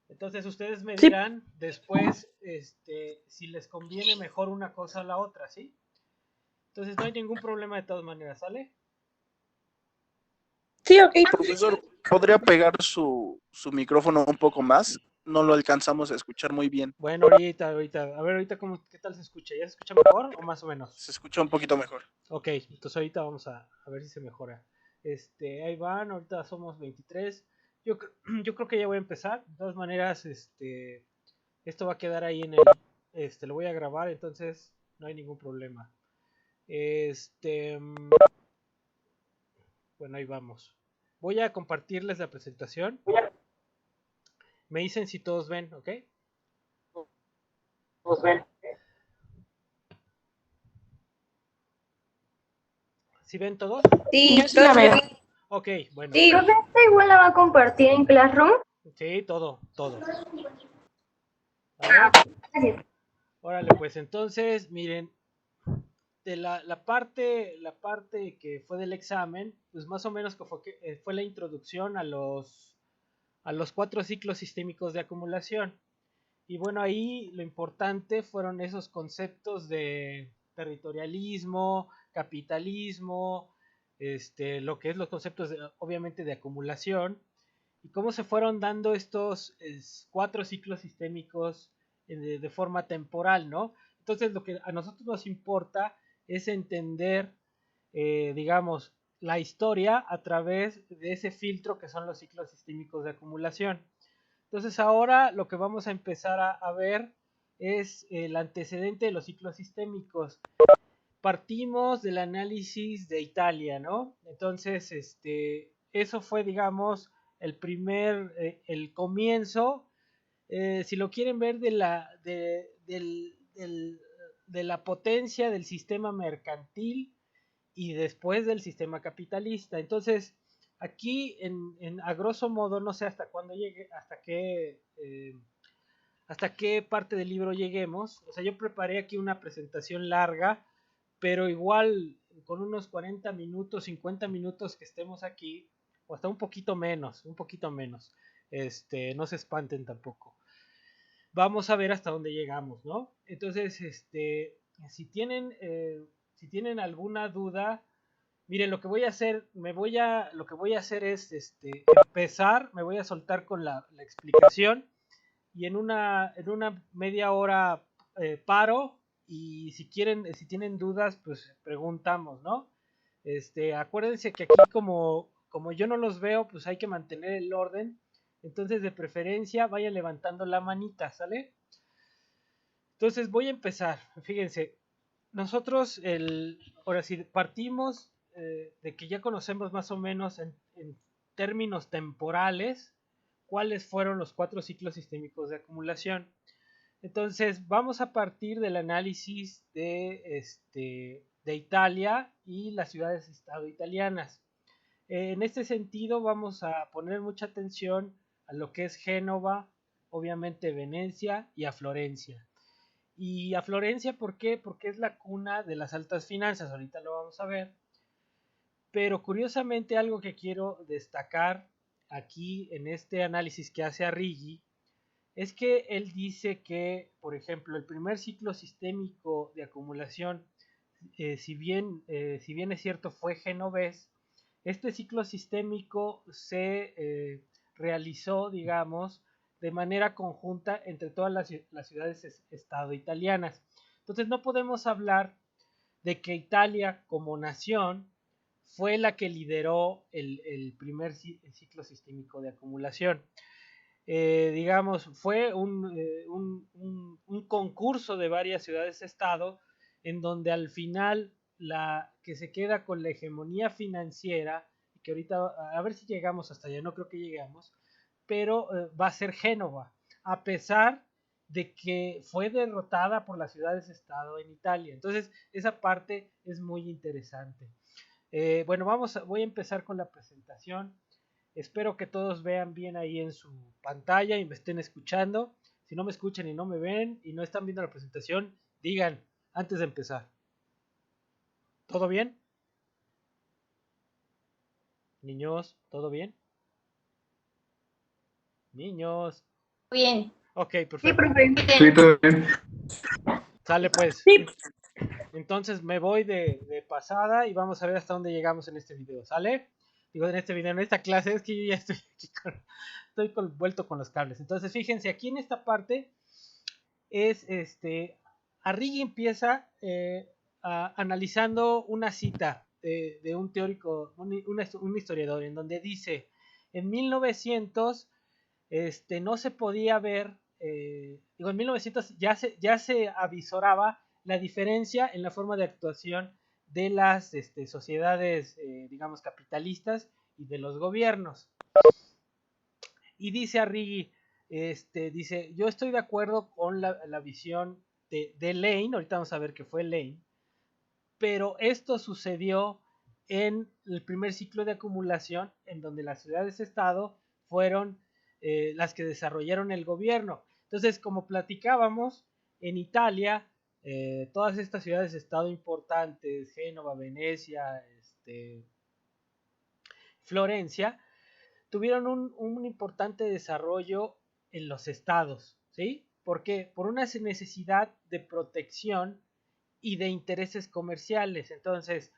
Entonces ustedes me Sí, dirán después si les conviene mejor una cosa o la otra, ¿sí? Entonces no hay ningún problema de todas maneras, ¿sale? sí, ok. Profesor, ¿podría pegar su micrófono un poco más? No lo alcanzamos a escuchar muy bien. Bueno, ahorita. A ver, ahorita qué tal se escucha. ¿Ya se escucha mejor o más o menos? Se escucha un poquito mejor. Ok, entonces ahorita vamos a ver si se mejora. Ahí van, ahorita somos 23. Yo creo que ya voy a empezar. De todas maneras, esto va a quedar ahí lo voy a grabar, entonces no hay ningún problema. Este, mm, bueno, ahí vamos. Voy a compartirles la presentación. Me dicen si todos ven, ¿ok? ¿Sí ven todos? Sí, yo sí la veo. Ok, bueno. Sí, Profe, ¿esta igual la va a compartir en Classroom? Sí, todo. A ver, Gracias. órale, pues entonces, miren, de la parte que fue del examen, pues más o menos fue la introducción a los cuatro ciclos sistémicos de acumulación. Y bueno, ahí lo importante fueron esos conceptos de territorialismo, capitalismo, lo que es los conceptos obviamente de acumulación, y cómo se fueron dando estos cuatro ciclos sistémicos de forma temporal, ¿no? Entonces lo que a nosotros nos importa es entender, digamos, la historia a través de ese filtro que son los ciclos sistémicos de acumulación. Entonces ahora lo que vamos a empezar a ver es el antecedente de los ciclos sistémicos. Partimos del análisis de Italia, ¿no? Entonces, eso fue, digamos, el comienzo, si lo quieren ver, de la potencia del sistema mercantil y después del sistema capitalista. Entonces, aquí, a grosso modo, no sé hasta cuándo llegue, hasta qué parte del libro lleguemos. O sea, yo preparé aquí una presentación larga, pero igual con unos 40 minutos, 50 minutos que estemos aquí, o hasta un poquito menos. No se espanten tampoco. Vamos a ver hasta dónde llegamos, ¿no? Entonces, si tienen, si tienen alguna duda, miren, lo que voy a hacer, lo que voy a hacer es, empezar, me voy a soltar con la explicación y en una media hora paro y si quieren, si tienen dudas, pues preguntamos, ¿no? Acuérdense que aquí como yo no los veo, pues hay que mantener el orden. Entonces, de preferencia, vayan levantando la manita, ¿sale? Entonces voy a empezar. Fíjense, nosotros, ahora sí, partimos de que ya conocemos más o menos en términos temporales cuáles fueron los cuatro ciclos sistémicos de acumulación. Entonces vamos a partir del análisis de Italia y las ciudades-estado italianas. En este sentido vamos a poner mucha atención a lo que es Génova, obviamente Venecia y a Florencia. Y a Florencia, ¿por qué? Porque es la cuna de las altas finanzas, ahorita lo vamos a ver. Pero curiosamente algo que quiero destacar aquí en este análisis que hace Arrighi es que él dice que, por ejemplo, el primer ciclo sistémico de acumulación, si bien es cierto fue genovés, este ciclo sistémico se realizó, digamos, de manera conjunta entre todas las ciudades-estado italianas. Entonces no podemos hablar de que Italia como nación fue la que lideró el primer ciclo sistémico de acumulación. Digamos, fue un concurso de varias ciudades-estado en donde al final la que se queda con la hegemonía financiera, que ahorita a ver si llegamos hasta allá, no creo que lleguemos, pero va a ser Génova, a pesar de que fue derrotada por las ciudades-estado en Italia. Entonces, esa parte es muy interesante. Bueno, voy a empezar con la presentación. Espero que todos vean bien ahí en su pantalla y me estén escuchando. Si no me escuchan y no me ven y no están viendo la presentación, digan antes de empezar. ¿Todo bien? Niños, ¿todo bien? Niños. Bien. Ok, Sí, perfecto. profe. Sí, todo bien. Sale pues. Sí. Entonces me voy de pasada y vamos a ver hasta dónde llegamos en este video, ¿sale? Digo, en este video, en esta clase, es que yo ya estoy aquí vuelto con los cables. Entonces, fíjense, aquí en esta parte es Arrighi empieza analizando una cita de un teórico, un historiador, en donde dice, en 1900 no se podía ver, en 1900 ya se avisoraba la diferencia en la forma de actuación de las sociedades, digamos, capitalistas y de los gobiernos. Y dice Arrighi, dice, yo estoy de acuerdo con la visión de Lane, ahorita vamos a ver que fue Lane, pero esto sucedió en el primer ciclo de acumulación, en donde las ciudades-estado fueron las que desarrollaron el gobierno. Entonces, como platicábamos, en Italia, todas estas ciudades-estado importantes, Génova, Venecia, Florencia, tuvieron un importante desarrollo en los estados, ¿sí? ¿Por qué? Por una necesidad de protección y de intereses comerciales. Entonces,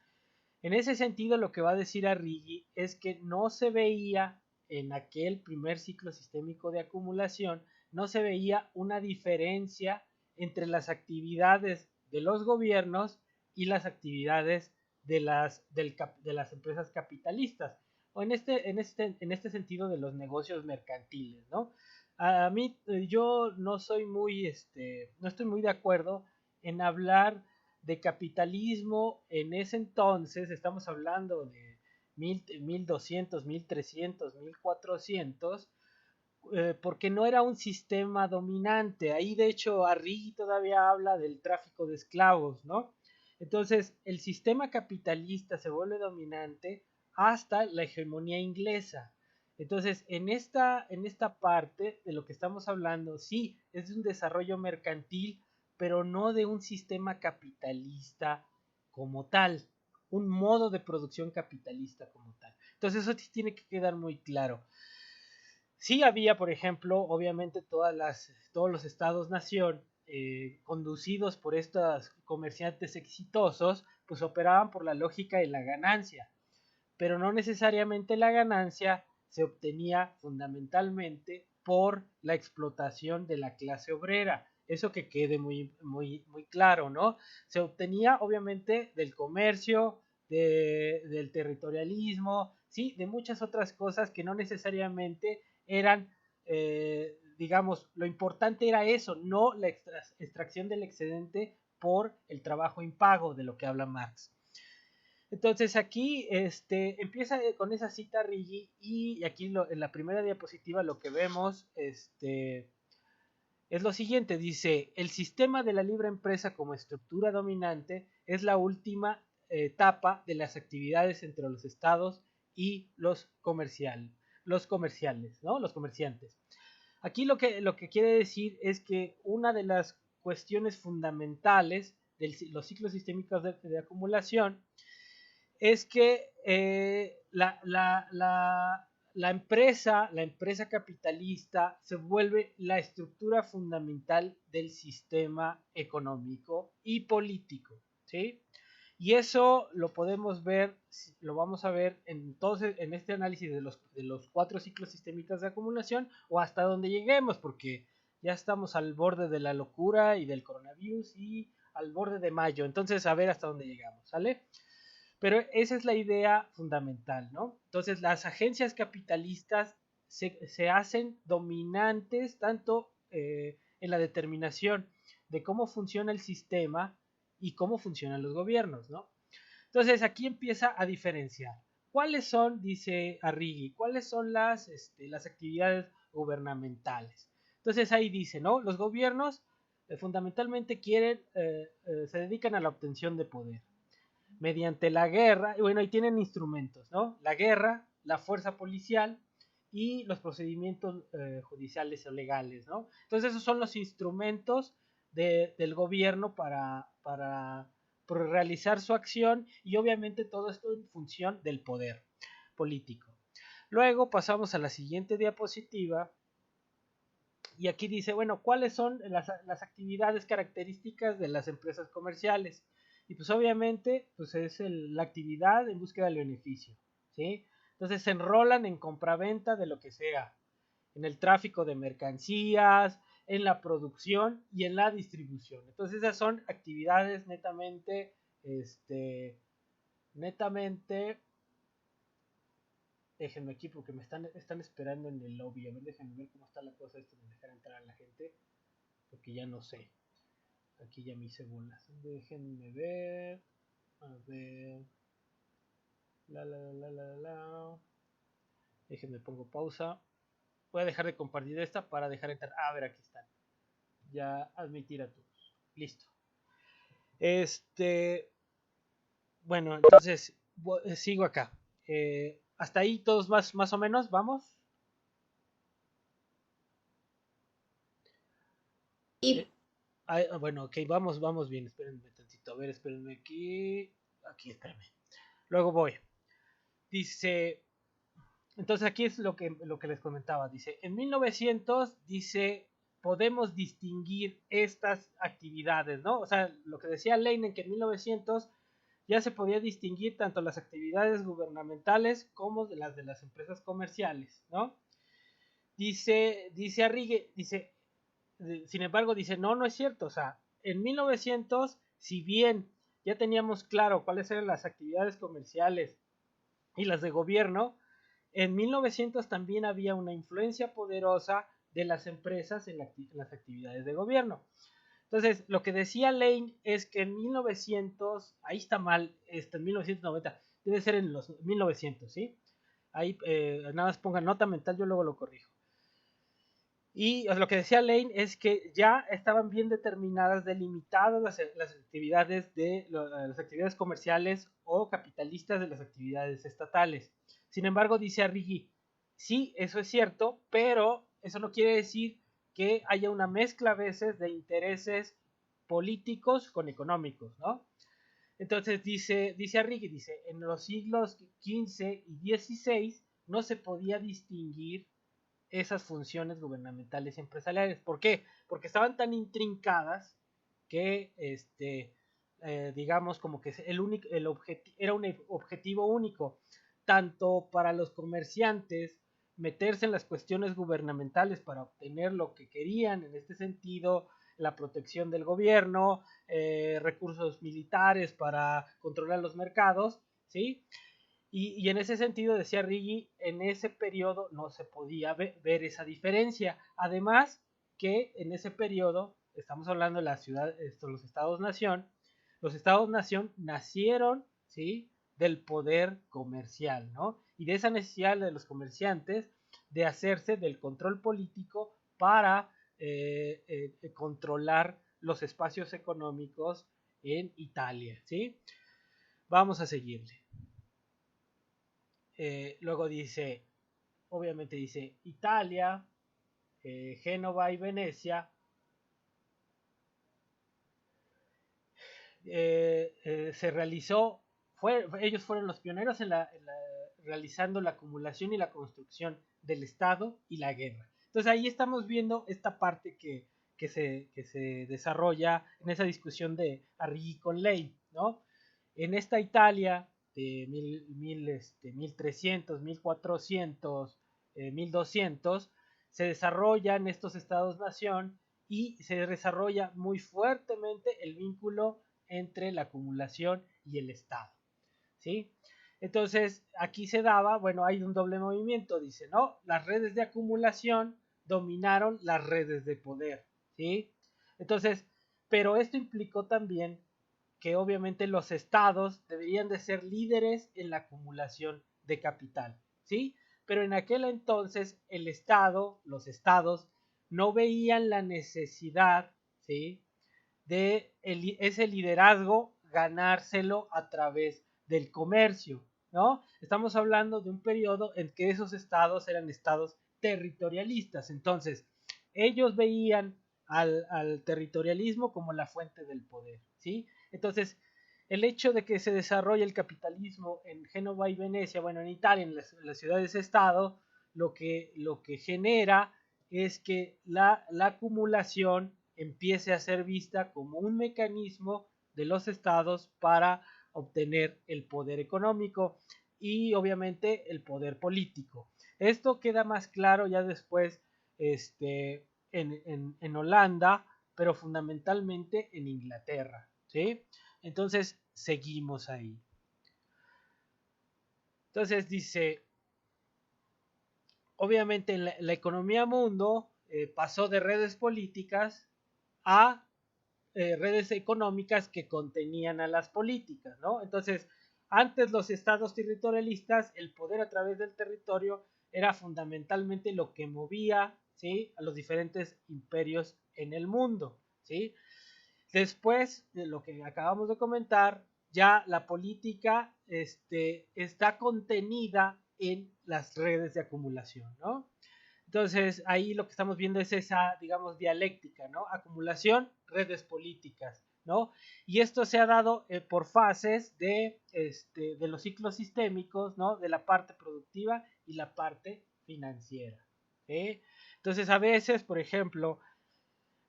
en ese sentido, lo que va a decir Arrighi es que no se veía en aquel primer ciclo sistémico de acumulación, no se veía una diferencia entre las actividades de los gobiernos y las actividades de las empresas capitalistas, o en este sentido de los negocios mercantiles, ¿no? A mí, yo no soy muy, no estoy muy de acuerdo en hablar de capitalismo en ese entonces, estamos hablando de 1200, 1300, 1400, porque no era un sistema dominante. Ahí de hecho Arrighi todavía habla del tráfico de esclavos, ¿no? Entonces el sistema capitalista se vuelve dominante hasta la hegemonía inglesa. Entonces en esta parte de lo que estamos hablando, sí, es de un desarrollo mercantil, pero no de un sistema capitalista como tal, un modo de producción capitalista como tal. Entonces eso tiene que quedar muy claro. Sí había, por ejemplo, obviamente todos los estados-nación conducidos por estos comerciantes exitosos, pues operaban por la lógica de la ganancia, pero no necesariamente la ganancia se obtenía fundamentalmente por la explotación de la clase obrera. Eso que quede muy, muy, muy claro, ¿no? Se obtenía obviamente del comercio, del territorialismo, sí, de muchas otras cosas que no necesariamente eran, digamos, lo importante era eso, no la extracción del excedente por el trabajo impago, de lo que habla Marx. Entonces aquí empieza con esa cita Riggi, y aquí en la primera diapositiva lo que vemos es lo siguiente. Dice, el sistema de la libre empresa como estructura dominante es la última etapa de las actividades entre los estados y los comerciales, ¿no? Los comerciantes. Aquí lo que quiere decir es que una de las cuestiones fundamentales de los ciclos sistémicos de acumulación es que la empresa capitalista se vuelve la estructura fundamental del sistema económico y político, ¿sí? Y eso lo podemos ver, lo vamos a ver entonces en este análisis de los 4 ciclos sistémicos de acumulación, o hasta donde lleguemos, porque ya estamos al borde de la locura y del coronavirus y al borde de mayo. Entonces, a ver hasta dónde llegamos, ¿sale? Pero esa es la idea fundamental, ¿no? Entonces las agencias capitalistas se hacen dominantes tanto en la determinación de cómo funciona el sistema y cómo funcionan los gobiernos, ¿no? Entonces aquí empieza a diferenciar. ¿Cuáles son, dice Arrighi, cuáles son las actividades gubernamentales? Entonces ahí dice, ¿no? Los gobiernos fundamentalmente se dedican a la obtención de poder mediante la guerra, y bueno, ahí tienen instrumentos, ¿no? La guerra, la fuerza policial y los procedimientos judiciales o legales, ¿no? Entonces esos son los instrumentos del gobierno para realizar su acción, y obviamente todo esto en función del poder político. Luego pasamos a la siguiente diapositiva, Y aquí dice, bueno, ¿cuáles son las actividades características de las empresas comerciales? Y pues obviamente pues es la actividad en búsqueda del beneficio, ¿sí? Entonces se enrolan en compraventa de lo que sea, en el tráfico de mercancías, en la producción y en la distribución. Entonces esas son actividades netamente, déjenme aquí porque están esperando en el lobby. A ver, déjenme ver cómo está la cosa esto de dejar entrar a la gente, porque ya no sé. Aquí ya me hice bolas. Déjenme ver. A ver. La. Déjenme pongo pausa. Voy a dejar de compartir esta para dejar entrar. A ver, aquí están. Ya admitir a todos. Listo. Bueno, entonces sigo acá. Hasta ahí todos más o menos, ¿vamos? Bueno, ok, vamos bien. Espérenme tantito. A ver, espérenme aquí. Aquí, espérenme. Luego voy. Dice, entonces aquí es lo que les comentaba. Dice, en 1900, dice, podemos distinguir estas actividades, ¿no? O sea, lo que decía Lenin, que en 1900 ya se podía distinguir tanto las actividades gubernamentales como de las empresas comerciales, ¿no? Dice Arrigue, dice, sin embargo, dice, no es cierto, o sea, en 1900, si bien ya teníamos claro cuáles eran las actividades comerciales y las de gobierno, en 1900 también había una influencia poderosa de las empresas en las actividades de gobierno. Entonces, lo que decía Lane es que en 1900, ahí está mal, en 1990, debe ser en los 1900, ¿sí? Ahí nada más pongan nota mental, yo luego lo corrijo. Y lo que decía Lane es que ya estaban bien determinadas, delimitadas las actividades comerciales o capitalistas de las actividades estatales. Sin embargo, dice Arrighi, sí, eso es cierto, pero eso no quiere decir que haya una mezcla a veces de intereses políticos con económicos, ¿no? Entonces dice Arrighi, dice, en los siglos XV y XVI no se podía distinguir esas funciones gubernamentales y empresariales. ¿Por qué? Porque estaban tan intrincadas que, digamos, como que era un objetivo único, tanto para los comerciantes meterse en las cuestiones gubernamentales para obtener lo que querían, en este sentido, la protección del gobierno, recursos militares para controlar los mercados, ¿sí? Y en ese sentido, decía Rigi, en ese periodo no se podía ver esa diferencia. Además, que en ese periodo, estamos hablando de la ciudad, los estados-nación nacieron, ¿sí? Del poder comercial, ¿no? Y de esa necesidad de los comerciantes de hacerse del control político para controlar los espacios económicos en Italia, ¿sí? Vamos a seguirle. Luego dice, obviamente dice Italia, Génova y Venecia. Se realizó, ellos fueron los pioneros en realizando la acumulación y la construcción del Estado y la guerra. Entonces ahí estamos viendo esta parte que se desarrolla en esa discusión de Arrighi con Ley, ¿no? En esta Italia de 1300, 1400, 1200, se desarrollan estos estados-nación y se desarrolla muy fuertemente el vínculo entre la acumulación y el Estado, ¿sí? Entonces, aquí se daba, bueno, hay un doble movimiento, dice, ¿no? Las redes de acumulación dominaron las redes de poder, ¿sí? Entonces, pero esto implicó también que obviamente los estados deberían de ser líderes en la acumulación de capital, ¿sí? Pero en aquel entonces los estados, no veían la necesidad, ¿sí? De ese liderazgo ganárselo a través del comercio, ¿no? Estamos hablando de un periodo en que esos estados eran estados territorialistas, entonces ellos veían al territorialismo como la fuente del poder, ¿sí? Entonces, el hecho de que se desarrolle el capitalismo en Génova y Venecia, bueno, en Italia, en las ciudades-estado, lo que genera es que la acumulación empiece a ser vista como un mecanismo de los estados para obtener el poder económico y obviamente el poder político. Esto queda más claro ya después en Holanda, pero fundamentalmente en Inglaterra, ¿sí? Entonces seguimos ahí. Entonces dice, obviamente la economía mundo pasó de redes políticas a redes económicas que contenían a las políticas, ¿no? Entonces, antes los estados territorialistas, el poder a través del territorio era fundamentalmente lo que movía, ¿sí?, a los diferentes imperios en el mundo, ¿sí? Después de lo que acabamos de comentar, ya la política está contenida en las redes de acumulación, ¿no? Entonces, ahí lo que estamos viendo es esa, digamos, dialéctica, ¿no? Acumulación, redes políticas, ¿no? Y esto se ha dado por fases de los ciclos sistémicos, ¿no? De la parte productiva y la parte financiera, ¿sí? Entonces, a veces, por ejemplo,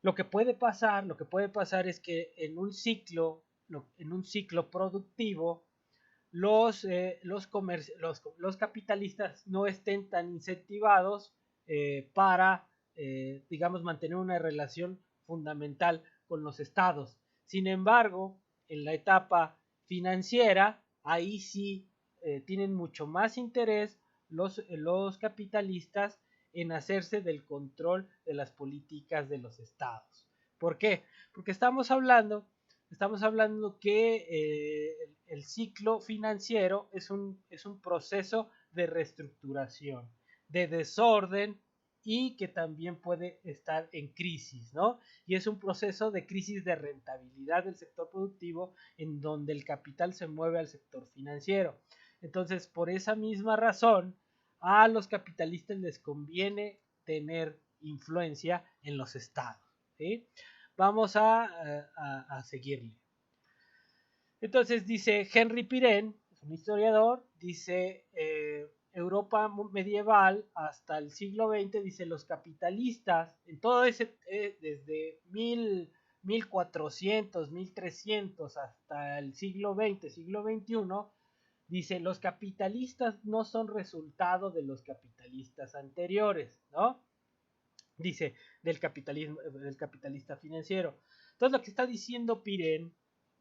lo que puede pasar es que en un ciclo productivo, los capitalistas no estén tan incentivados para, digamos, mantener una relación fundamental con los estados. Sin embargo, en la etapa financiera, ahí sí tienen mucho más interés los capitalistas en hacerse del control de las políticas de los estados. ¿Por qué? Porque estamos hablando que el ciclo financiero es un proceso de reestructuración, de desorden y que también puede estar en crisis, ¿no? Y es un proceso de crisis de rentabilidad del sector productivo en donde el capital se mueve al sector financiero. Entonces, por esa misma razón, a los capitalistas les conviene tener influencia en los estados, ¿sí? Vamos a seguirle. Entonces dice Henry Pirenne, un historiador, dice Europa medieval hasta el siglo XX, dice los capitalistas, en todo ese, desde 1400, 1300 hasta el siglo XX, siglo XXI, dice los capitalistas no son resultado de los capitalistas anteriores, ¿no? Dice del capitalista financiero. Entonces lo que está diciendo Pirenne,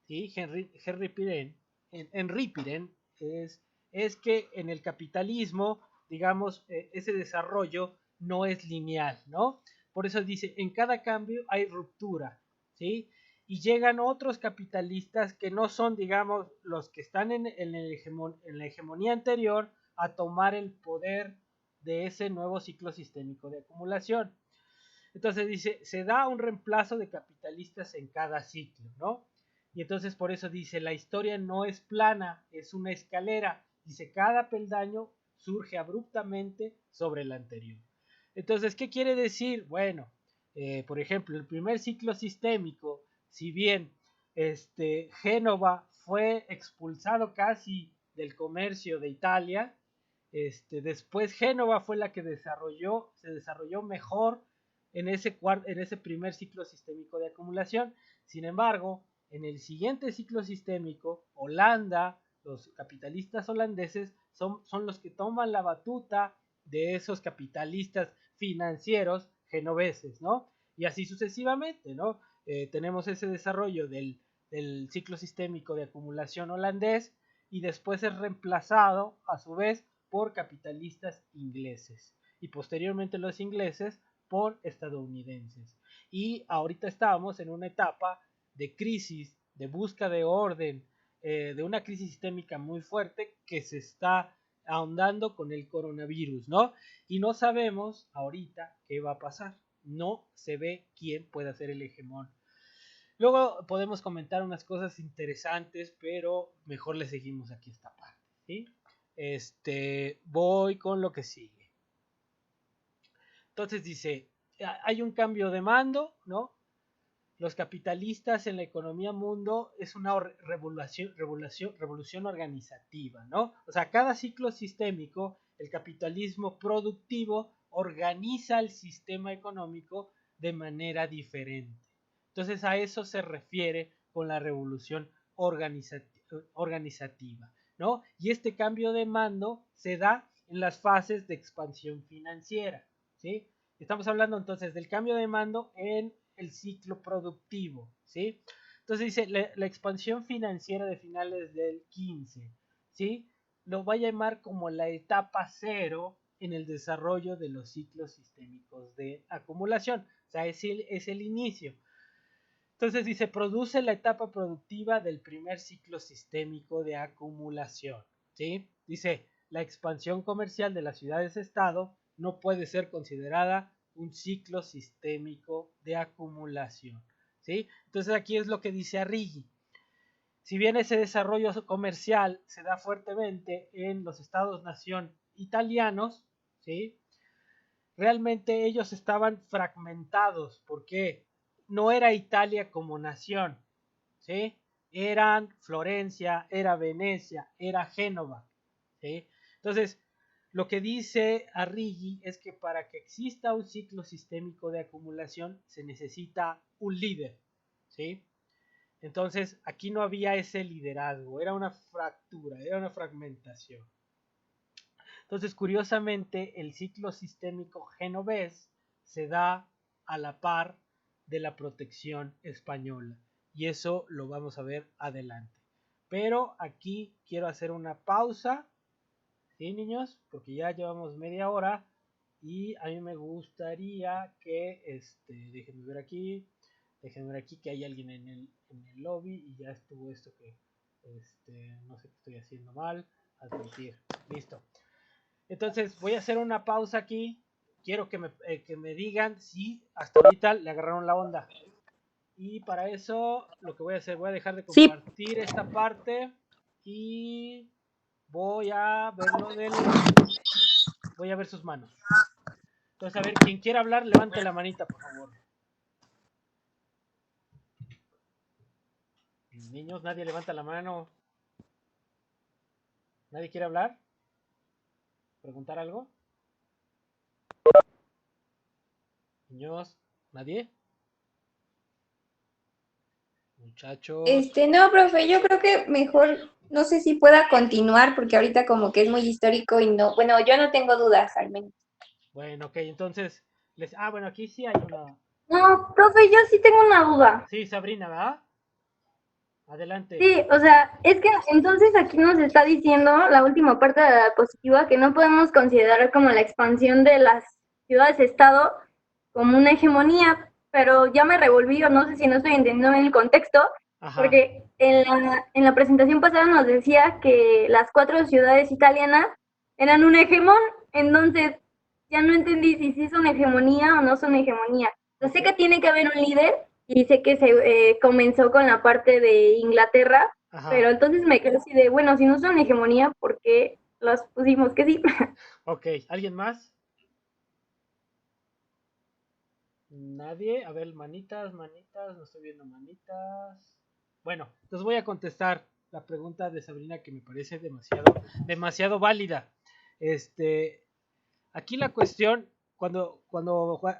¿sí? Henry Pirenne es que en el capitalismo, digamos, ese desarrollo no es lineal, ¿no? Por eso dice, en cada cambio hay ruptura, ¿sí? Y llegan otros capitalistas que no son, digamos, los que están en la hegemonía anterior a tomar el poder de ese nuevo ciclo sistémico de acumulación. Entonces dice, se da un reemplazo de capitalistas en cada ciclo, ¿no? Y entonces por eso dice, la historia no es plana, es una escalera. Dice, cada peldaño surge abruptamente sobre el anterior. Entonces, ¿qué quiere decir? Bueno, por ejemplo, el primer ciclo sistémico, si bien Génova fue expulsado casi del comercio de Italia, después Génova fue la que se desarrolló mejor en ese primer ciclo sistémico de acumulación. Sin embargo, en el siguiente ciclo sistémico, Holanda, los capitalistas holandeses son los que toman la batuta de esos capitalistas financieros genoveses, ¿no? Y así sucesivamente, ¿no? Tenemos ese desarrollo del ciclo sistémico de acumulación holandés y después es reemplazado a su vez por capitalistas ingleses y posteriormente los ingleses por estadounidenses. Y ahorita estamos en una etapa de crisis, de busca de orden, de una crisis sistémica muy fuerte que se está ahondando con el coronavirus, ¿no? Y no sabemos ahorita qué va a pasar. No se ve quién puede ser el hegemón. Luego podemos comentar unas cosas interesantes, pero mejor le seguimos aquí esta parte, ¿sí? Voy con lo que sigue. Entonces dice, hay un cambio de mando, ¿no? Los capitalistas en la economía mundo es una revolución organizativa, ¿no? O sea, cada ciclo sistémico, el capitalismo productivo organiza el sistema económico de manera diferente. Entonces a eso se refiere con la revolución organizativa, ¿no? Y este cambio de mando se da en las fases de expansión financiera, ¿sí? Estamos hablando entonces del cambio de mando en el ciclo productivo, ¿sí? Entonces dice la expansión financiera de finales del 15, ¿sí? Lo va a llamar como la etapa cero en el desarrollo de los ciclos sistémicos de acumulación. O sea, es el inicio. Entonces dice, produce la etapa productiva del primer ciclo sistémico de acumulación, ¿sí? Dice, la expansión comercial de las ciudades-estado no puede ser considerada un ciclo sistémico de acumulación, ¿sí? Entonces aquí es lo que dice Arrighi. Si bien ese desarrollo comercial se da fuertemente en los estados-nación italianos, ¿sí? Realmente ellos estaban fragmentados porque no era Italia como nación, ¿sí? Eran Florencia, era Venecia, era Génova, ¿sí? Entonces, lo que dice Arrighi es que para que exista un ciclo sistémico de acumulación se necesita un líder, ¿sí? Entonces, aquí no había ese liderazgo, era una fractura, era una fragmentación. Entonces, curiosamente, el ciclo sistémico genovés se da a la par de la protección española. Y eso lo vamos a ver adelante. Pero aquí quiero hacer una pausa, ¿sí, niños? Porque ya llevamos media hora y a mí me gustaría que, déjenme ver aquí que hay alguien en el lobby y ya estuvo esto que, no sé qué estoy haciendo mal, admitir, listo. Entonces voy a hacer una pausa aquí. Quiero que me digan si hasta ahorita le agarraron la onda. Y para eso lo que voy a hacer, voy a dejar de Sí. compartir esta parte y voy a voy a ver sus manos. Entonces, a ver, quien quiera hablar, levante la manita, por favor. Niños, nadie levanta la mano. ¿Nadie quiere hablar? ¿Preguntar algo? Niños, ¿nadie? Muchachos. No, profe, yo creo que mejor, no sé si pueda continuar porque ahorita como que es muy histórico y no, bueno, yo no tengo dudas al menos. Bueno, ok, entonces, bueno, aquí sí hay una. No, profe, yo sí tengo una duda. Sí, Sabrina, ¿verdad? Adelante. Sí, o sea, es que entonces aquí nos está diciendo la última parte de la diapositiva que no podemos considerar como la expansión de las ciudades-estado como una hegemonía, pero ya me revolví, o no sé si no estoy entendiendo bien el contexto, Ajá. porque en la presentación pasada nos decía que las 4 ciudades italianas eran un hegemón, entonces ya no entendí si sí son hegemonía o no son hegemonía. Yo sé que tiene que haber un líder y sé que se comenzó con la parte de Inglaterra, Ajá. pero entonces me quedé así de, bueno, si no son hegemonía, ¿por qué las pusimos que sí? Ok, ¿alguien más? Nadie. A ver, manitas, no estoy viendo manitas. Bueno, entonces voy a contestar la pregunta de Sabrina que me parece demasiado válida. Aquí la cuestión, cuando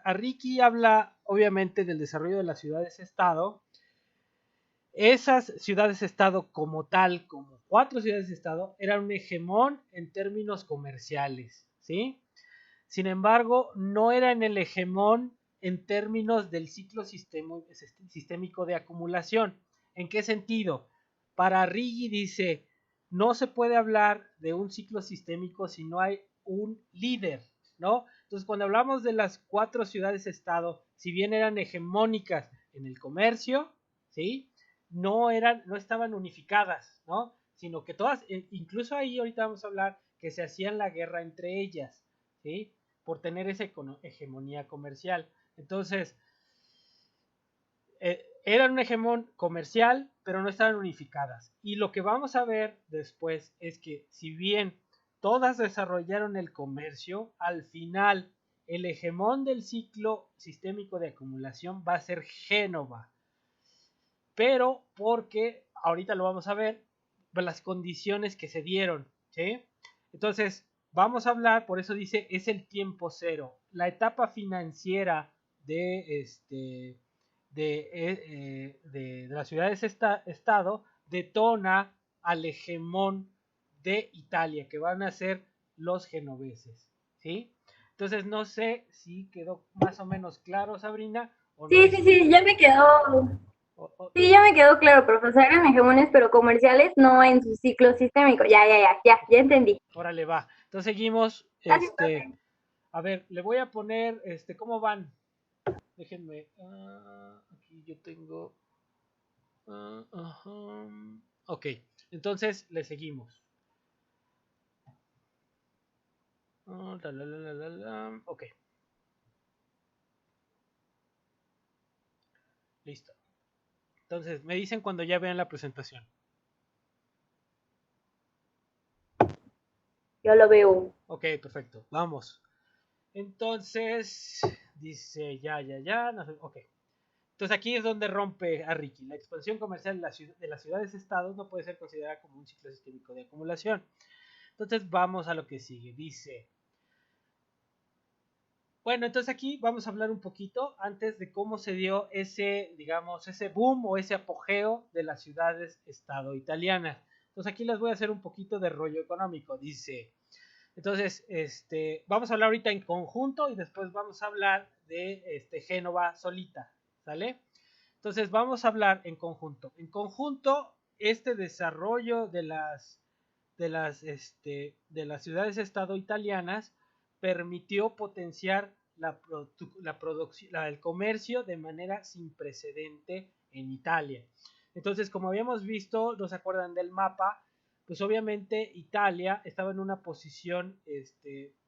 Arrighi habla obviamente del desarrollo de las ciudades-estado, esas ciudades-estado como tal, como 4 ciudades-estado, eran un hegemón en términos comerciales, ¿sí? Sin embargo, no eran el hegemón en términos del ciclo sistémico de acumulación. ¿En qué sentido? Para Arrighi dice, no se puede hablar de un ciclo sistémico si no hay un líder, ¿no? Entonces, cuando hablamos de las 4 ciudades-estado, si bien eran hegemónicas en el comercio, ¿sí? No estaban unificadas, ¿no? Sino que todas, incluso ahí ahorita vamos a hablar que se hacían la guerra entre ellas, ¿sí? Por tener esa hegemonía comercial. Entonces, eran un hegemón comercial, pero no estaban unificadas. Y lo que vamos a ver después es que si bien todas desarrollaron el comercio, al final el hegemón del ciclo sistémico de acumulación va a ser Génova. Pero porque, ahorita lo vamos a ver, las condiciones que se dieron, ¿sí? Entonces, vamos a hablar, por eso dice, es el tiempo cero. La etapa financiera de las ciudades-estado detona al hegemón de Italia, que van a ser los genoveses, ¿sí? Entonces no sé si quedó más o menos claro, Sabrina, o no Sí, sé sí, si... sí, ya me quedó. Sí, ya me quedó claro, profesor. Eran hegemones, pero comerciales, no en su ciclo sistémico. Ya entendí. Órale, va. Entonces seguimos, Gracias, profe. a ver, le voy a poner, ¿cómo van? Déjenme, aquí yo tengo, ajá. Ok, entonces le seguimos. Ok, listo. Entonces, me dicen cuando ya vean la presentación. Yo lo veo. Ok, perfecto, vamos. Entonces, dice ya, no sé, ok. Entonces aquí es donde rompe a Ricky. La expansión comercial de las ciudades-estados no puede ser considerada como un ciclo sistémico de acumulación. Entonces vamos a lo que sigue. Dice, bueno, entonces aquí vamos a hablar un poquito antes de cómo se dio ese, digamos, ese boom o ese apogeo de las ciudades-estado italianas. Entonces aquí les voy a hacer un poquito de rollo económico. Dice, entonces, vamos a hablar ahorita en conjunto y después vamos a hablar de Génova solita, ¿sale? Entonces vamos a hablar en conjunto. En conjunto, este desarrollo de las ciudades-estado italianas permitió potenciar el comercio de manera sin precedente en Italia. Entonces, como habíamos visto, ¿no se acuerdan del mapa? Pues obviamente Italia estaba en una posición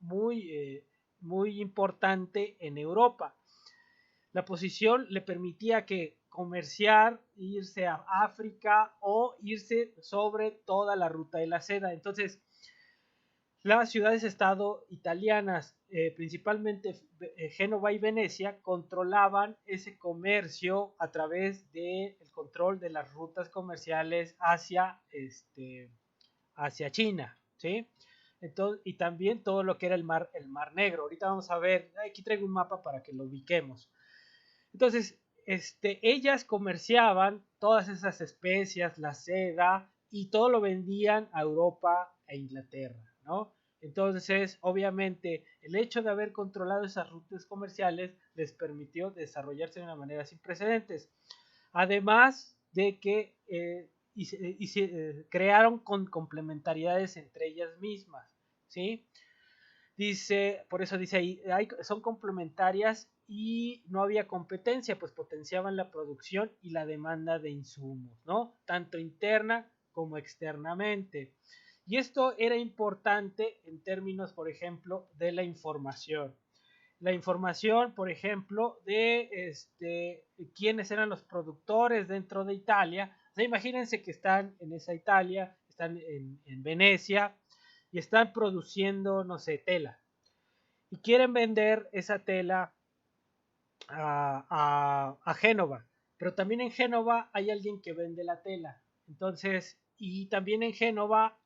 muy importante en Europa. La posición le permitía que comerciar, irse a África o irse sobre toda la ruta de la seda. Entonces, las ciudades-estado italianas, principalmente Génova y Venecia, controlaban ese comercio a través del control de las rutas comerciales hacia China, ¿sí? Entonces, y también todo lo que era el mar Negro. Ahorita vamos a ver, aquí traigo un mapa para que lo ubiquemos. Entonces, ellas comerciaban todas esas especias, la seda, y todo lo vendían a Europa e Inglaterra, ¿no? Entonces, obviamente, el hecho de haber controlado esas rutas comerciales les permitió desarrollarse de una manera sin precedentes. Además de que se crearon con complementariedades entre ellas mismas, ¿sí? Dice, por eso dice ahí, son complementarias y no había competencia, pues potenciaban la producción y la demanda de insumos, ¿no? Tanto interna como externamente. Y esto era importante en términos, por ejemplo, de la información. La información, por ejemplo, de quiénes eran los productores dentro de Italia. O sea, imagínense que están en esa Italia, están en Venecia y están produciendo, no sé, tela. Y quieren vender esa tela a Génova. Pero también en Génova hay alguien que vende la tela. Entonces, y también en Génova,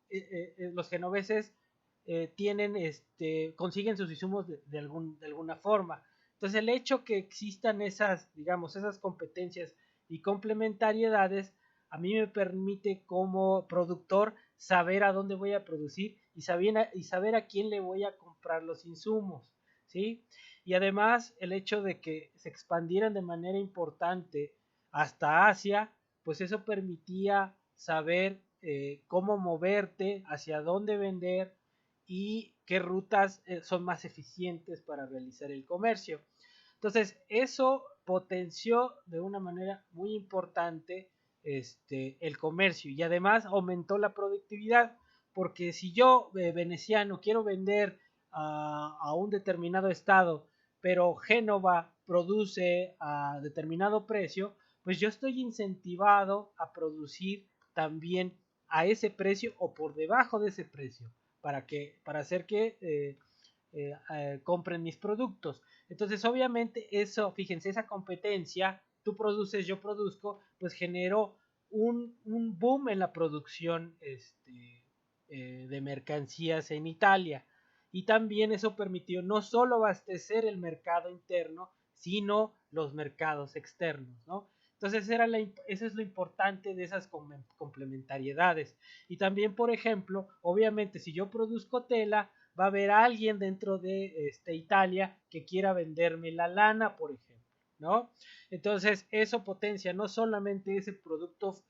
los genoveses consiguen sus insumos de alguna forma. Entonces, el hecho que existan esas competencias y complementariedades, a mí me permite como productor saber a dónde voy a producir y saber a quién le voy a comprar los insumos, ¿sí? Y además el hecho de que se expandieran de manera importante hasta Asia, pues eso permitía saber cómo moverte, hacia dónde vender y qué rutas son más eficientes para realizar el comercio. Entonces, eso potenció de una manera muy importante el comercio y además aumentó la productividad, porque si yo, veneciano, quiero vender a un determinado estado, pero Génova produce a determinado precio, pues yo estoy incentivado a producir también a ese precio o por debajo de ese precio para hacer que compren mis productos. Entonces, obviamente, eso, fíjense, esa competencia, tú produces, yo produzco, pues generó un boom en la producción de mercancías en Italia. y también eso permitió no solo abastecer el mercado interno, sino los mercados externos, ¿no? Entonces eso es lo importante de esas complementariedades. Y también, por ejemplo, obviamente si yo produzco tela, va a haber alguien dentro de Italia que quiera venderme la lana, por ejemplo, ¿no? Entonces eso potencia no solamente ese producto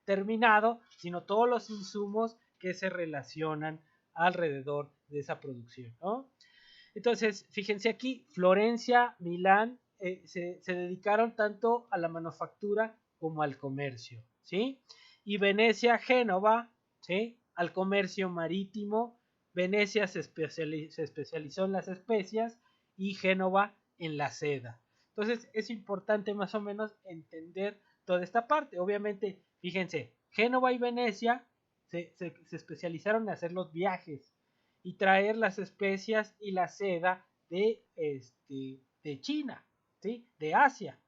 terminado, sino todos los insumos que se relacionan alrededor de esa producción, ¿no? Entonces, fíjense aquí, Florencia, Milán, se dedicaron tanto a la manufactura como al comercio, ¿sí? Y Venecia, Génova, ¿sí? Al comercio marítimo. Venecia se especializó en las especias y Génova en la seda. Entonces, es importante más o menos entender toda esta parte. Obviamente, fíjense, Génova y Venecia se especializaron en hacer los viajes y traer las especias y la seda de China, ¿sí? De Asia.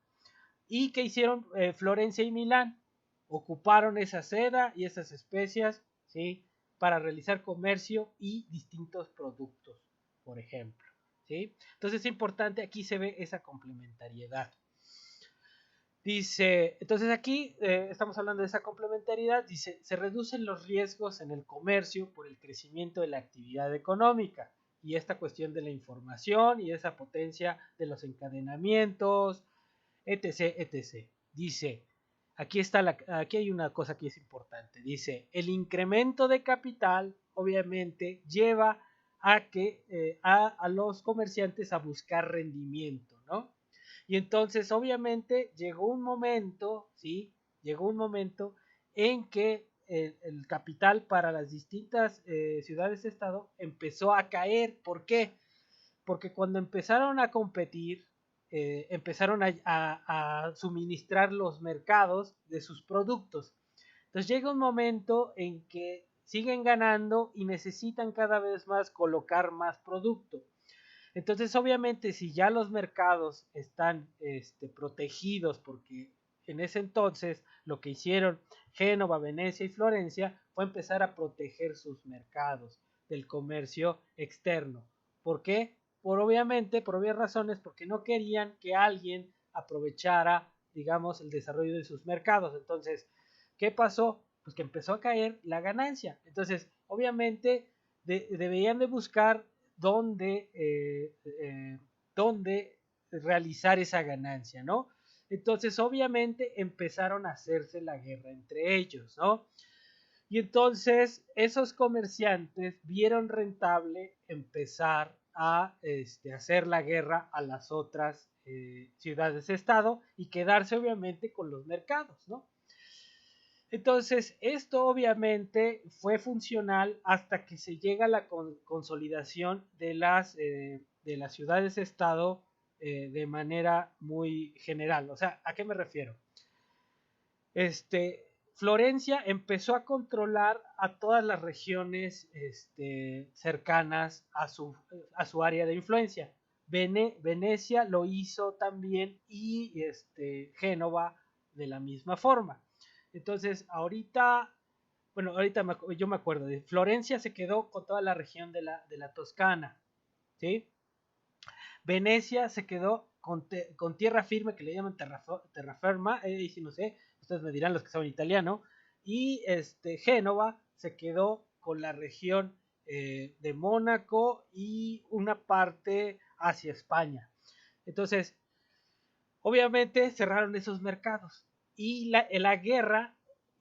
¿Y qué hicieron Florencia y Milán? Ocuparon esa seda y esas especias, ¿sí? Para realizar comercio y distintos productos, por ejemplo, ¿sí? Entonces es importante, aquí se ve esa complementariedad. Dice, entonces aquí estamos hablando de esa complementariedad, dice, se reducen los riesgos en el comercio por el crecimiento de la actividad económica y esta cuestión de la información y esa potencia de los encadenamientos, etc., etc. Dice, aquí hay una cosa que es importante, dice, el incremento de capital obviamente lleva a los comerciantes a buscar rendimiento, ¿no? Y entonces, obviamente, llegó un momento, ¿sí? Llegó un momento en que el capital para las distintas ciudades-estado empezó a caer. ¿Por qué? Porque cuando empezaron a competir, empezaron a suministrar los mercados de sus productos. Entonces llega un momento en que siguen ganando y necesitan cada vez más colocar más producto. Entonces, obviamente, si ya los mercados están protegidos, porque en ese entonces lo que hicieron Génova, Venecia y Florencia fue empezar a proteger sus mercados del comercio externo. ¿Por qué? Por obvias razones, porque no querían que alguien aprovechara, digamos, el desarrollo de sus mercados. Entonces, ¿qué pasó? Pues que empezó a caer la ganancia. Entonces, obviamente, deberían de buscar dónde realizar esa ganancia, ¿no? Entonces, obviamente, empezaron a hacerse la guerra entre ellos, ¿no? Y entonces, esos comerciantes vieron rentable empezar a hacer la guerra a las otras ciudades-estado y quedarse, obviamente, con los mercados, ¿no? Entonces, esto obviamente fue funcional hasta que se llega a la consolidación de las ciudades-estado de manera muy general. O sea, ¿a qué me refiero? Florencia empezó a controlar a todas las regiones cercanas a su área de influencia. Venecia lo hizo también y Génova de la misma forma. Entonces, yo me acuerdo de Florencia se quedó con toda la región de la Toscana, ¿sí? Venecia se quedó con tierra firme, que le llaman terraferma, si no sé, ustedes me dirán los que saben italiano, y Génova se quedó con la región de Mónaco y una parte hacia España. Entonces, obviamente cerraron esos mercados y la guerra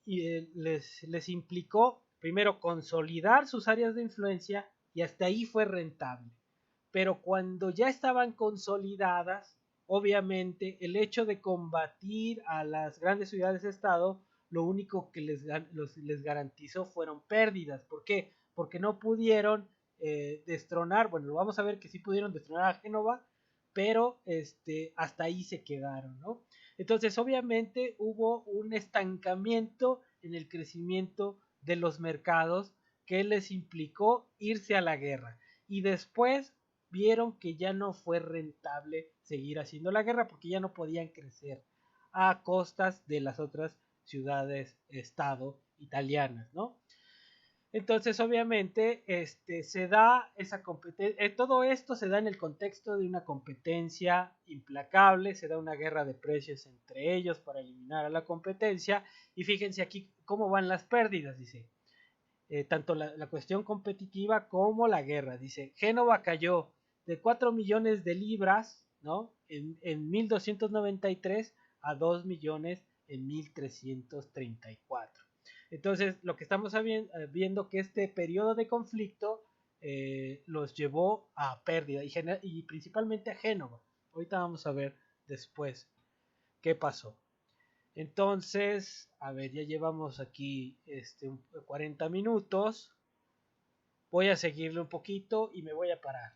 les implicó primero consolidar sus áreas de influencia y hasta ahí fue rentable. Pero cuando ya estaban consolidadas, obviamente el hecho de combatir a las grandes ciudades-estado, lo único que les garantizó fueron pérdidas. ¿Por qué? Porque no pudieron destronar, bueno, vamos a ver que sí pudieron destronar a Génova, pero hasta ahí se quedaron, ¿no? Entonces, obviamente hubo un estancamiento en el crecimiento de los mercados que les implicó irse a la guerra. Y después vieron que ya no fue rentable seguir haciendo la guerra porque ya no podían crecer a costas de las otras ciudades-estado italianas, ¿no? Entonces, obviamente, se da esa competencia, todo esto se da en el contexto de una competencia implacable, se da una guerra de precios entre ellos para eliminar a la competencia, y fíjense aquí cómo van las pérdidas, dice, tanto la cuestión competitiva como la guerra, dice, Génova cayó de 4 millones de libras, ¿no? En 1293 a 2 millones en 1334. Entonces, lo que estamos viendo que este periodo de conflicto los llevó a pérdida y principalmente a Génova. Ahorita vamos a ver después qué pasó. Entonces, a ver, ya llevamos aquí 40 minutos. Voy a seguirle un poquito y me voy a parar.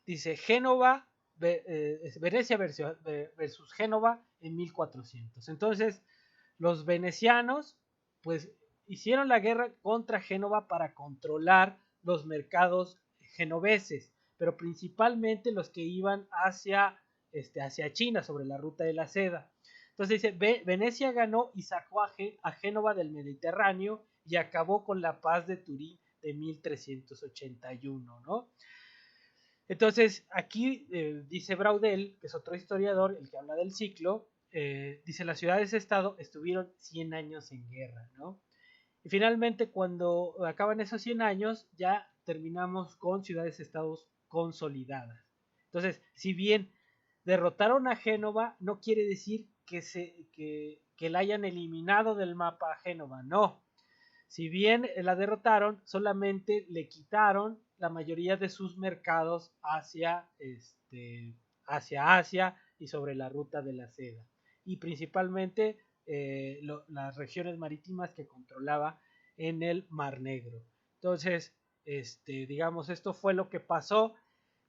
Dice Génova, Venecia versus Génova en 1400. Entonces, los venecianos pues hicieron la guerra contra Génova para controlar los mercados genoveses, pero principalmente los que iban hacia China, sobre la ruta de la seda. Entonces dice, Venecia ganó y sacó a Génova del Mediterráneo y acabó con la paz de Turín de 1381, ¿no? Entonces, aquí dice Braudel, que es otro historiador, el que habla del ciclo, dice, las ciudades-estado estuvieron 100 años en guerra, ¿no? Y finalmente, cuando acaban esos 100 años, ya terminamos con ciudades-estados consolidadas. Entonces, si bien derrotaron a Génova, no quiere decir que la hayan eliminado del mapa a Génova, no. Si bien la derrotaron, solamente le quitaron la mayoría de sus mercados hacia Asia y sobre la ruta de la seda. Y principalmente las regiones marítimas que controlaba en el Mar Negro. Entonces, digamos, esto fue lo que pasó,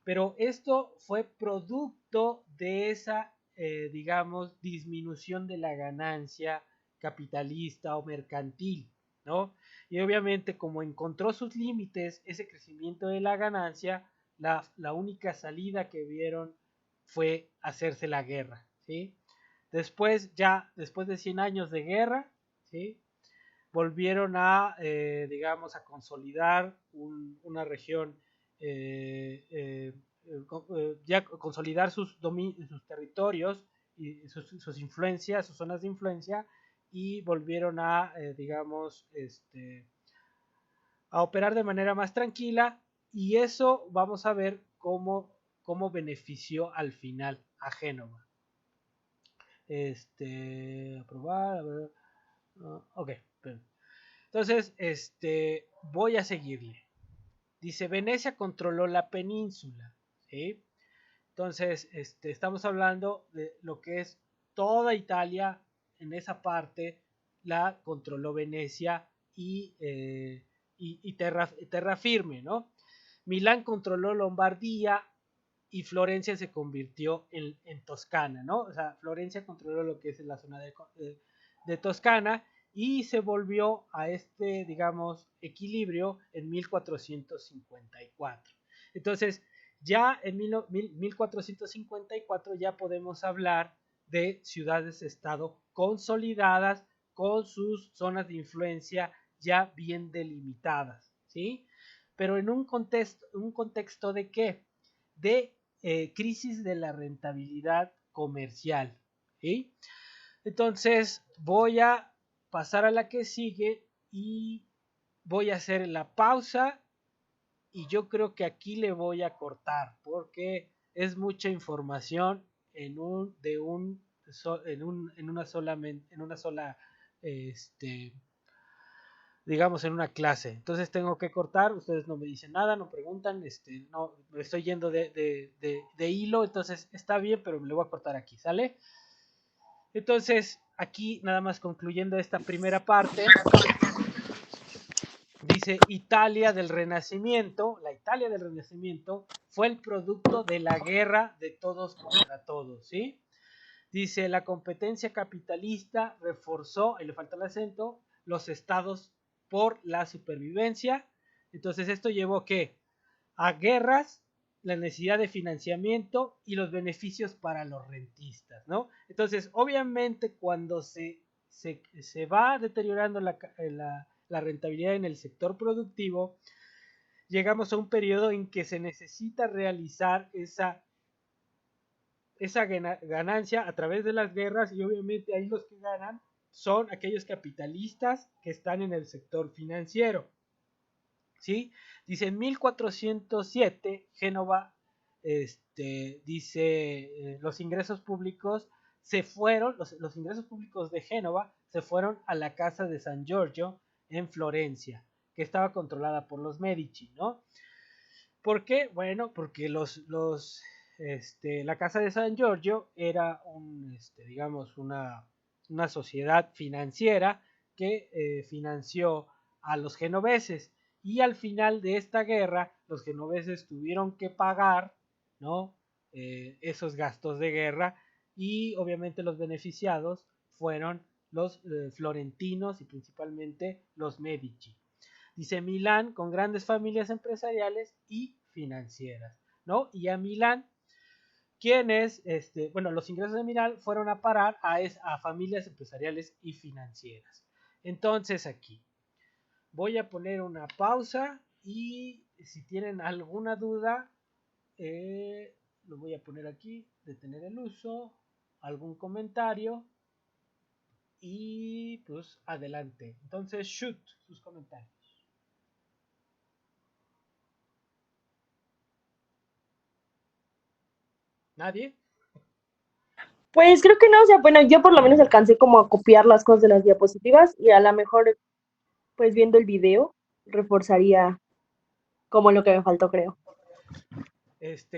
pero esto fue producto de esa, digamos, disminución de la ganancia capitalista o mercantil, ¿no? Y obviamente, como encontró sus límites ese crecimiento de la ganancia, la única salida que vieron fue hacerse la guerra, ¿sí? Después de 100 años de guerra, ¿sí? Volvieron a, digamos, a consolidar una región, ya consolidar sus territorios y sus influencias, sus zonas de influencia, y volvieron a, digamos, a operar de manera más tranquila, y eso vamos a ver cómo benefició al final a Génova. Aprobar, a ver, ok, entonces, voy a seguirle. Dice, Venecia controló la península, ¿sí? Entonces, estamos hablando de lo que es toda Italia, en esa parte la controló Venecia y terra firme, ¿no? Milán controló Lombardía y Florencia se convirtió en Toscana, ¿no? O sea, Florencia controló lo que es la zona de Toscana y se volvió a digamos, equilibrio en 1454. Entonces, ya en 1454 ya podemos hablar de ciudades-estado consolidadas con sus zonas de influencia ya bien delimitadas, ¿sí? Pero en un contexto de ¿qué? De crisis de la rentabilidad comercial, ¿sí? Entonces voy a pasar a la que sigue y voy a hacer la pausa, y yo creo que aquí le voy a cortar porque es mucha información en una sola digamos, en una clase. Entonces tengo que cortar, ustedes no me dicen nada, no preguntan, no, me estoy yendo de hilo, entonces está bien, pero le voy a cortar aquí, ¿sale? Entonces, aquí nada más concluyendo esta primera parte, dice Italia del Renacimiento. La Italia del Renacimiento fue el producto de la guerra de todos contra todos, ¿sí? Dice, la competencia capitalista reforzó, y le falta el acento, los estados por la supervivencia. Entonces esto llevó ¿qué? A guerras, la necesidad de financiamiento y los beneficios para los rentistas, ¿no? Entonces, obviamente, cuando se va deteriorando la rentabilidad en el sector productivo, llegamos a un periodo en que se necesita realizar esa ganancia a través de las guerras, y obviamente ahí los que ganan son aquellos capitalistas que están en el sector financiero. ¿Sí? Dice en 1407 Génova, dice los ingresos públicos se fueron, los ingresos públicos de Génova se fueron a la casa de San Giorgio en Florencia, que estaba controlada por los Medici, ¿no? ¿Por qué? Bueno, porque la casa de San Giorgio era digamos, una sociedad financiera que financió a los genoveses, y al final de esta guerra los genoveses tuvieron que pagar, ¿no? Esos gastos de guerra, y obviamente los beneficiados fueron los florentinos y principalmente los Medici. Dice Milán con grandes familias empresariales y financieras, ¿no? Y a Milán, quienes, bueno, los ingresos de Milán fueron a parar a familias empresariales y financieras. Entonces aquí voy a poner una pausa, y si tienen alguna duda, lo voy a poner aquí, detener el uso, algún comentario, y pues adelante. Entonces, shoot sus comentarios. ¿Nadie? Pues creo que no, o sea, bueno, yo por lo menos alcancé como a copiar las cosas de las diapositivas y a lo mejor, pues viendo el video, reforzaría como lo que me faltó, creo.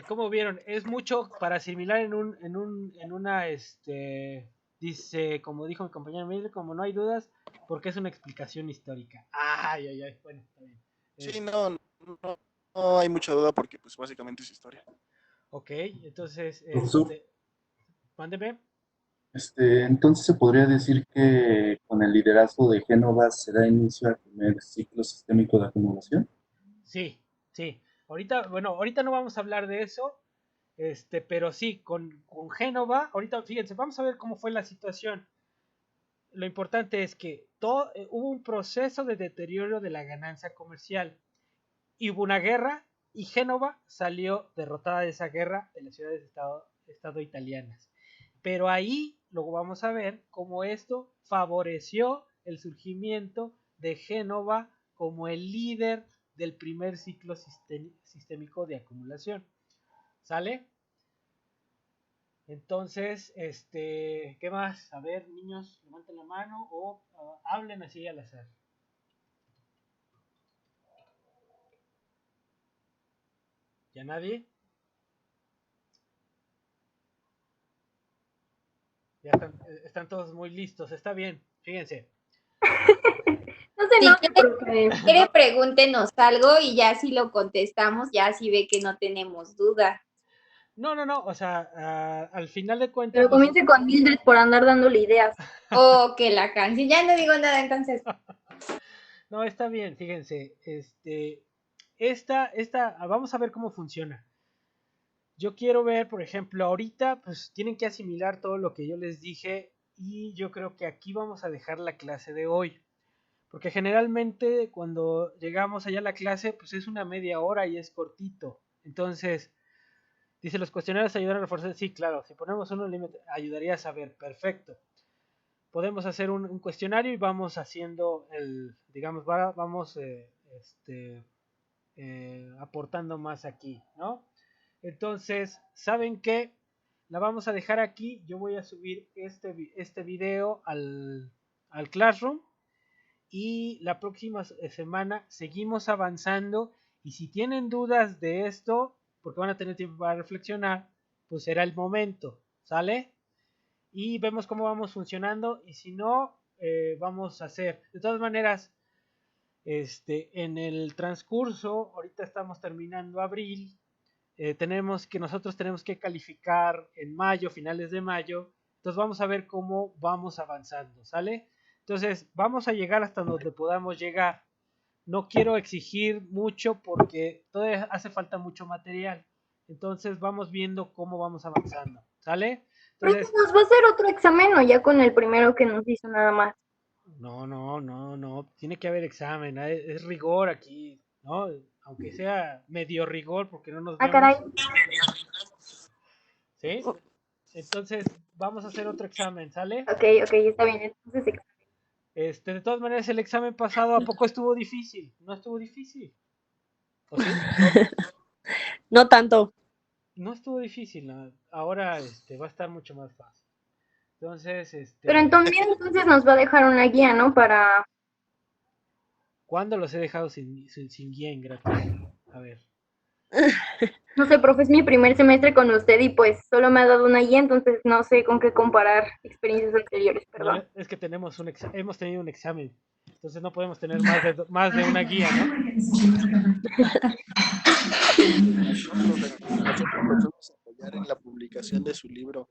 ¿Cómo vieron? Es mucho para asimilar dice, como dijo mi compañero Miguel, como no hay dudas, porque es una explicación histórica. Ay, ay, ay, bueno, está bien. Sí, no hay mucha duda porque pues básicamente es historia. Ok, entonces, Profesor, mándeme. entonces se podría decir que con el liderazgo de Génova se da inicio al primer ciclo sistémico de acumulación. Sí, sí. Ahorita no vamos a hablar de eso, pero sí, con Génova, ahorita, fíjense, vamos a ver cómo fue la situación. Lo importante es que hubo un proceso de deterioro de la ganancia comercial, y hubo una guerra, y Génova salió derrotada de esa guerra de las ciudades estado italianas. Pero ahí luego vamos a ver cómo esto favoreció el surgimiento de Génova como el líder del primer ciclo sistémico de acumulación. ¿Sale? Entonces, ¿qué más? A ver, niños, levanten la mano o hablen así al azar. ¿Ya nadie? Ya están todos muy listos, está bien, fíjense. No sé, Si no, quiere, pregúntenos algo y ya si lo contestamos, ya si ve que no tenemos duda. No, o sea, al final de cuentas... pero comience con Mildred por andar dándole ideas. O que la canción, ya no digo nada entonces. No, está bien, fíjense, vamos a ver cómo funciona. Yo quiero ver, por ejemplo, ahorita pues tienen que asimilar todo lo que yo les dije, y yo creo que aquí vamos a dejar la clase de hoy. Porque generalmente cuando llegamos allá a la clase pues es una media hora y es cortito. Entonces, dice, los cuestionarios ayudan a reforzar. Sí, claro, si ponemos unos límites ayudaría a saber, perfecto. Podemos hacer un cuestionario y vamos haciendo digamos, vamos aportando más aquí, ¿no? Entonces, ¿saben qué? La vamos a dejar aquí. Yo voy a subir este video al Classroom, y la próxima semana seguimos avanzando, y si tienen dudas de esto, porque van a tener tiempo para reflexionar, pues será el momento, ¿sale? Y vemos cómo vamos funcionando, y si no, vamos a hacer, de todas maneras, en el transcurso, ahorita estamos terminando abril, nosotros tenemos que calificar en mayo, finales de mayo, entonces vamos a ver cómo vamos avanzando, ¿sale? Entonces vamos a llegar hasta donde podamos llegar. No quiero exigir mucho porque todavía hace falta mucho material, entonces vamos viendo cómo vamos avanzando, ¿sale? Pero Entonces, nos va a hacer otro examen o ya con el primero que nos hizo nada más. No. Tiene que haber examen. Es rigor aquí, ¿no? Aunque sea medio rigor, porque no nos Ah, vemos. caray. ¿Sí? Entonces, vamos a hacer otro examen, ¿sale? Ok, está bien. Entonces, De todas maneras, el examen pasado, ¿a poco estuvo difícil? No estuvo difícil. ¿O sí? No tanto. No estuvo difícil. Ahora va a estar mucho más fácil. Entonces, pero entonces nos va a dejar una guía, ¿no? Para... ¿cuándo los he dejado sin guía en gratis? A ver. No sé, profe, es mi primer semestre con usted y pues solo me ha dado una guía, entonces no sé con qué comparar experiencias anteriores, No, perdón. es que hemos tenido un examen. Entonces no podemos tener más de una guía, ¿no? Nosotros lo fuimos a apoyar en la publicación de su libro.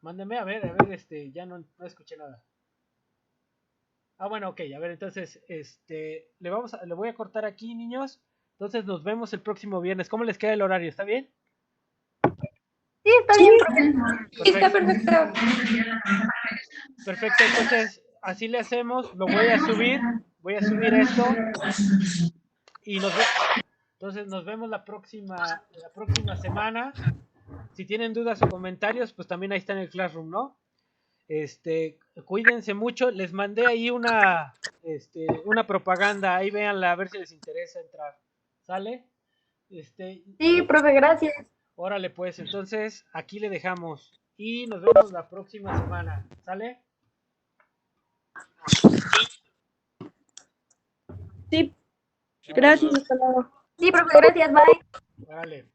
Mándeme, a ver, ya no escuché nada. Ah, bueno, ok, a ver, entonces, le voy a cortar aquí, niños. Entonces nos vemos el próximo viernes. ¿Cómo les queda el horario? ¿Está bien? Sí, está bien, profe. Está perfecto. Perfecto, entonces así le hacemos. Voy a subir esto y entonces nos vemos la próxima semana. Si tienen dudas o comentarios, pues también ahí está en el Classroom, ¿no? Cuídense mucho. Les mandé ahí una propaganda. Ahí véanla a ver si les interesa entrar. ¿Sale? Sí, profe, gracias. Órale, pues, entonces aquí le dejamos. Y nos vemos la próxima semana. ¿Sale? Sí, gracias, hasta luego. Sí, profe, gracias, bye. Órale.